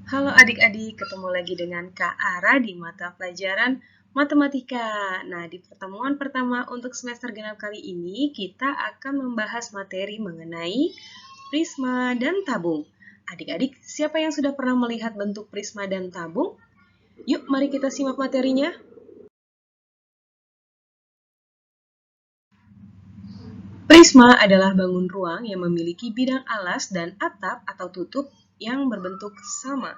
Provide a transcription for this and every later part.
Halo adik-adik, ketemu lagi dengan Kak Ara di mata pelajaran Matematika. Nah, di pertemuan pertama untuk semester genap kali ini, kita akan membahas materi mengenai prisma dan tabung. Adik-adik, siapa yang sudah pernah melihat bentuk prisma dan tabung? Yuk, mari kita simak materinya. Prisma adalah bangun ruang yang memiliki bidang alas dan atap atau tutup yang berbentuk sama.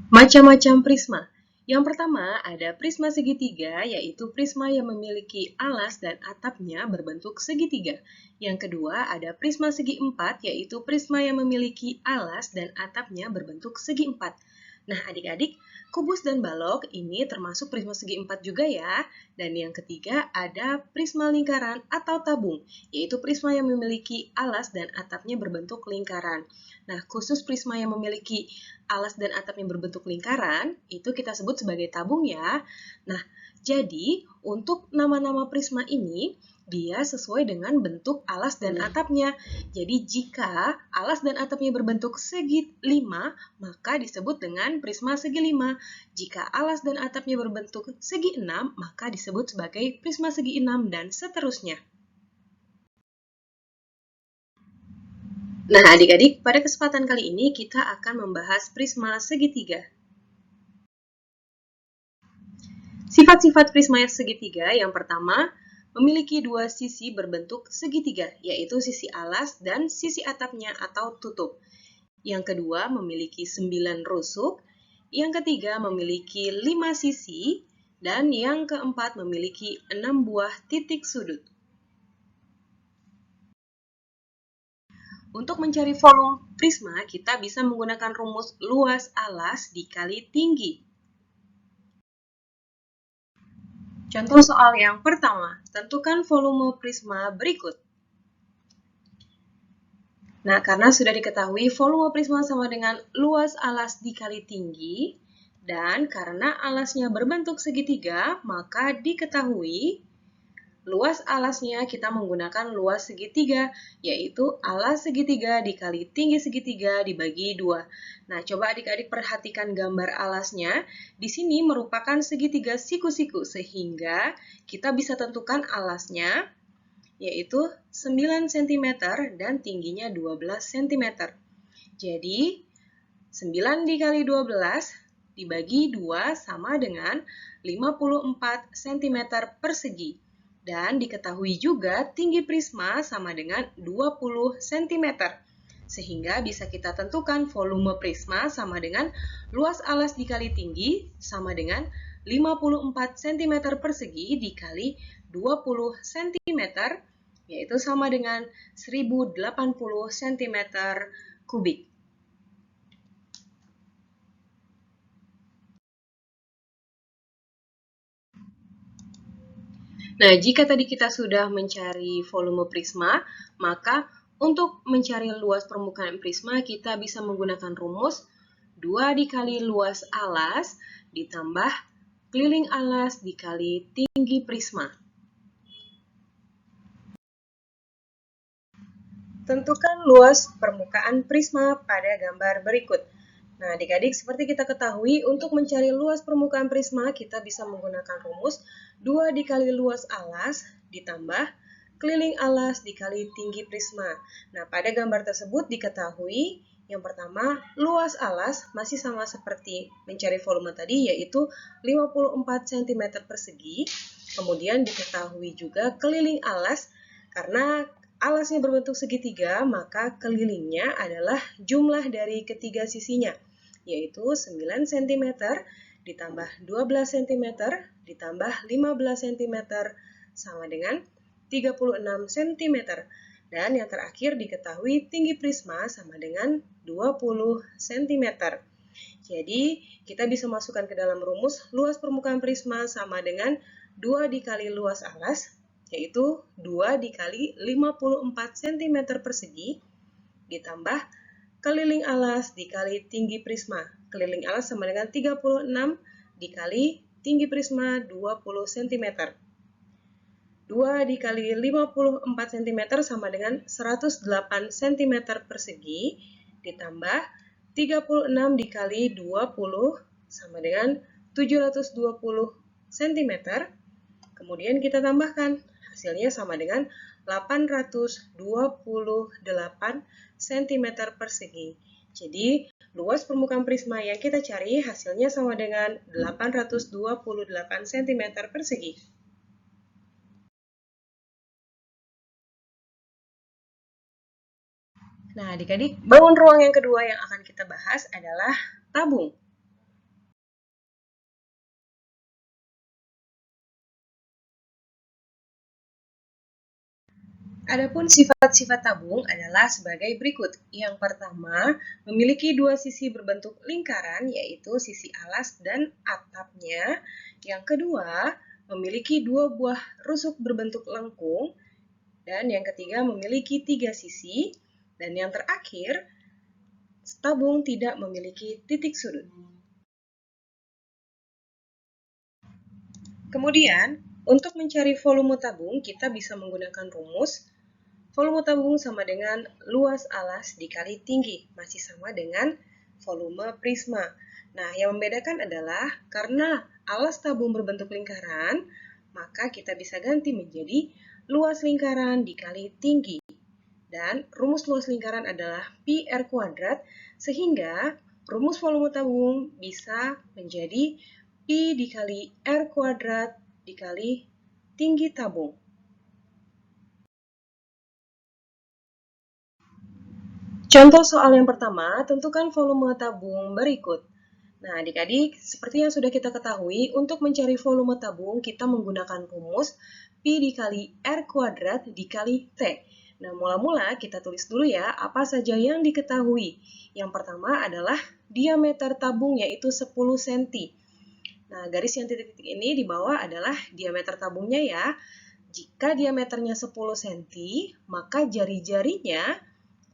Macam-macam prisma. Yang pertama ada prisma segitiga, yaitu prisma yang memiliki alas dan atapnya berbentuk segitiga. Yang kedua ada prisma segi empat, yaitu prisma yang memiliki alas dan atapnya berbentuk segi empat. Nah adik-adik, kubus dan balok ini termasuk prisma segi empat juga ya. Dan yang ketiga ada prisma lingkaran atau tabung, yaitu prisma yang memiliki alas dan atapnya berbentuk lingkaran. Nah, khusus prisma yang memiliki alas dan atap yang berbentuk lingkaran, itu kita sebut sebagai tabung ya. Nah, jadi untuk nama-nama prisma ini, dia sesuai dengan bentuk alas dan atapnya. Jadi jika alas dan atapnya berbentuk segi 5, maka disebut dengan prisma segi 5. Jika alas dan atapnya berbentuk segi 6, maka disebut sebagai prisma segi 6 dan seterusnya. Nah, adik-adik, pada kesempatan kali ini kita akan membahas prisma segitiga. Sifat-sifat prisma segitiga yang pertama, memiliki dua sisi berbentuk segitiga, yaitu sisi alas dan sisi atapnya atau tutup. Yang kedua, memiliki 9 rusuk. Yang ketiga, memiliki 5 sisi. Dan yang keempat, memiliki 6 buah titik sudut. Untuk mencari volume prisma, kita bisa menggunakan rumus luas alas dikali tinggi. Contoh soal yang pertama, tentukan volume prisma berikut. Nah, karena sudah diketahui volume prisma sama dengan luas alas dikali tinggi, dan karena alasnya berbentuk segitiga, maka diketahui luas alasnya kita menggunakan luas segitiga, yaitu alas segitiga dikali tinggi segitiga dibagi 2. Nah, coba adik-adik perhatikan gambar alasnya. Di sini merupakan segitiga siku-siku, sehingga kita bisa tentukan alasnya, yaitu 9 cm dan tingginya 12 cm. Jadi, 9 dikali 12 dibagi 2 sama dengan 54 cm persegi. Dan diketahui juga tinggi prisma sama dengan 20 cm. Sehingga bisa kita tentukan volume prisma sama dengan luas alas dikali tinggi sama dengan 54 cm persegi dikali 20 cm, yaitu sama dengan 1080 cm kubik. Nah, jika tadi kita sudah mencari volume prisma, maka untuk mencari luas permukaan prisma, kita bisa menggunakan rumus 2 dikali luas alas ditambah keliling alas dikali tinggi prisma. Tentukan luas permukaan prisma pada gambar berikut. Nah, adik-adik, seperti kita ketahui, untuk mencari luas permukaan prisma, kita bisa menggunakan rumus 2 dikali luas alas ditambah keliling alas dikali tinggi prisma. Nah, pada gambar tersebut diketahui, yang pertama, luas alas masih sama seperti mencari volume tadi, yaitu 54 cm persegi. Kemudian diketahui juga keliling alas, karena alasnya berbentuk segitiga, maka kelilingnya adalah jumlah dari ketiga sisinya, yaitu 9 cm ditambah 12 cm ditambah 15 cm sama dengan 36 cm. Dan yang terakhir diketahui tinggi prisma sama dengan 20 cm. Jadi kita bisa masukkan ke dalam rumus luas permukaan prisma sama dengan 2 dikali luas alas, yaitu 2 dikali 54 cm persegi ditambah keliling alas dikali tinggi prisma. Keliling alas sama dengan 36 dikali tinggi prisma 20 cm. 2 dikali 54 cm sama dengan 108 cm persegi, ditambah 36 dikali 20 sama dengan 720 cm. Kemudian kita tambahkan, hasilnya sama dengan 828 cm persegi. Jadi, luas permukaan prisma yang kita cari hasilnya sama dengan 828 cm persegi. Nah, adik-adik, bangun ruang yang kedua yang akan kita bahas adalah tabung. Adapun sifat-sifat tabung adalah sebagai berikut. Yang pertama, memiliki dua sisi berbentuk lingkaran, yaitu sisi alas dan atapnya. Yang kedua, memiliki dua buah rusuk berbentuk lengkung. Dan yang ketiga, memiliki tiga sisi. Dan yang terakhir, tabung tidak memiliki titik sudut. Kemudian, untuk mencari volume tabung, kita bisa menggunakan rumus volume tabung sama dengan luas alas dikali tinggi, masih sama dengan volume prisma. Nah, yang membedakan adalah karena alas tabung berbentuk lingkaran, maka kita bisa ganti menjadi luas lingkaran dikali tinggi. Dan rumus luas lingkaran adalah pi r kuadrat, sehingga rumus volume tabung bisa menjadi pi dikali r kuadrat dikali tinggi tabung. Contoh soal yang pertama, tentukan volume tabung berikut. Nah, adik-adik, seperti yang sudah kita ketahui, untuk mencari volume tabung, kita menggunakan rumus Pi dikali R kuadrat dikali T. Nah, mula-mula kita tulis dulu ya, apa saja yang diketahui. Yang pertama adalah diameter tabung, yaitu 10 cm. Nah, garis yang titik-titik ini di bawah adalah diameter tabungnya ya. Jika diameternya 10 cm, maka jari-jarinya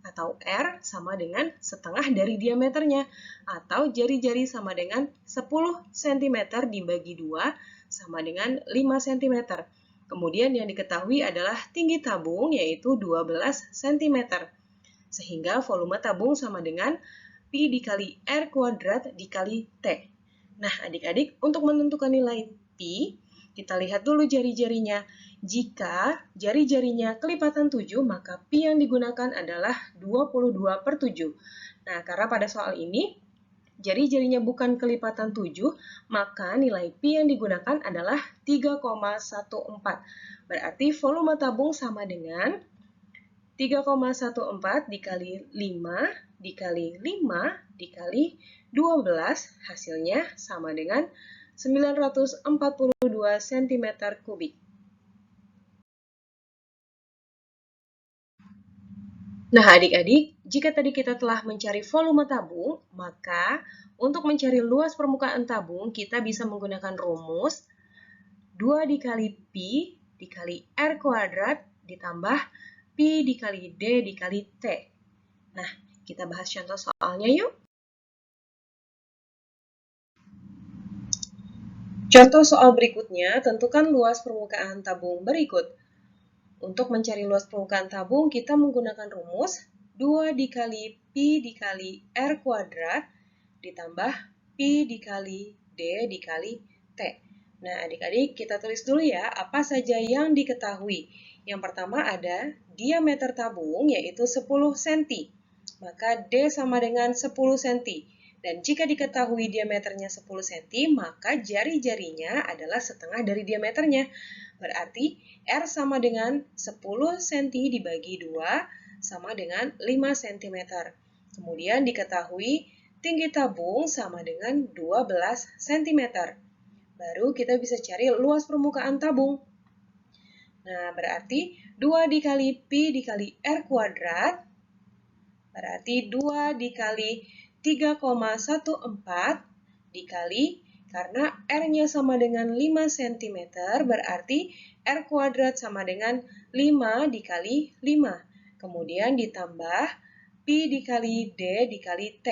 atau R sama dengan setengah dari diameternya, atau jari-jari sama dengan 10 cm dibagi 2 sama dengan 5 cm. Kemudian yang diketahui adalah tinggi tabung, yaitu 12 cm. Sehingga volume tabung sama dengan Pi dikali R kuadrat dikali T. Nah, adik-adik, untuk menentukan nilai Pi, kita lihat dulu jari-jarinya. Jika jari-jarinya kelipatan 7, maka Pi yang digunakan adalah 22/7. Nah, karena pada soal ini, jari-jarinya bukan kelipatan 7, maka nilai Pi yang digunakan adalah 3,14. Berarti volume tabung sama dengan 3,14 dikali 5 dikali 5 dikali 12, hasilnya sama dengan 942 cm kubik. Nah, adik-adik, jika tadi kita telah mencari volume tabung, maka untuk mencari luas permukaan tabung, kita bisa menggunakan rumus 2 dikali Pi dikali R kuadrat ditambah Pi dikali D dikali T. Nah, kita bahas contoh soalnya yuk. Contoh soal berikutnya, tentukan luas permukaan tabung berikut. Untuk mencari luas permukaan tabung, kita menggunakan rumus 2 dikali Pi dikali R kuadrat ditambah Pi dikali D dikali T. Nah, adik-adik, kita tulis dulu ya, apa saja yang diketahui. Yang pertama ada diameter tabung, yaitu 10 cm. Maka D sama dengan 10 cm. Dan jika diketahui diameternya 10 cm, maka jari-jarinya adalah setengah dari diameternya. Berarti R sama dengan 10 cm dibagi 2 sama dengan 5 cm. Kemudian diketahui tinggi tabung sama dengan 12 cm. Baru kita bisa cari luas permukaan tabung. Nah, berarti 2 dikali Pi dikali R kuadrat, berarti 2 dikali 3,14 dikali, karena R-nya sama dengan 5 cm, berarti R kuadrat sama dengan 5 dikali 5. Kemudian ditambah Pi dikali D dikali T.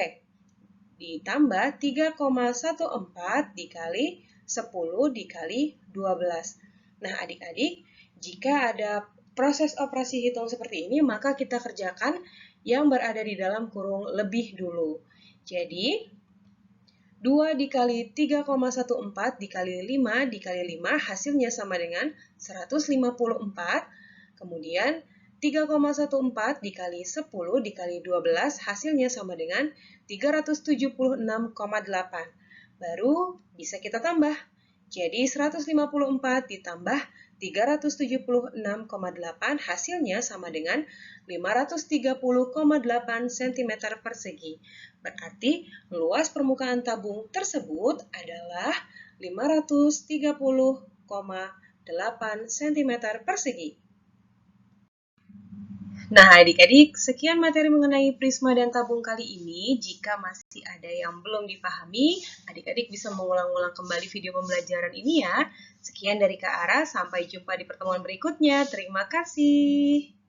Ditambah 3,14 dikali 10 dikali 12. Nah, adik-adik, jika ada proses operasi hitung seperti ini, maka kita kerjakan yang berada di dalam kurung lebih dulu. Jadi, 2 dikali 3,14 dikali 5 dikali 5 hasilnya sama dengan 154. Kemudian 3,14 dikali 10 dikali 12 hasilnya sama dengan 376,8. Baru bisa kita tambah. Jadi 154 ditambah 376,8 hasilnya sama dengan 530,8 cm persegi. Berarti luas permukaan tabung tersebut adalah 530,8 cm persegi. Nah, adik-adik, sekian materi mengenai prisma dan tabung kali ini. Jika masih ada yang belum dipahami, adik-adik bisa mengulang-ulang kembali video pembelajaran ini ya. Sekian dari Kak Ara, sampai jumpa di pertemuan berikutnya. Terima kasih.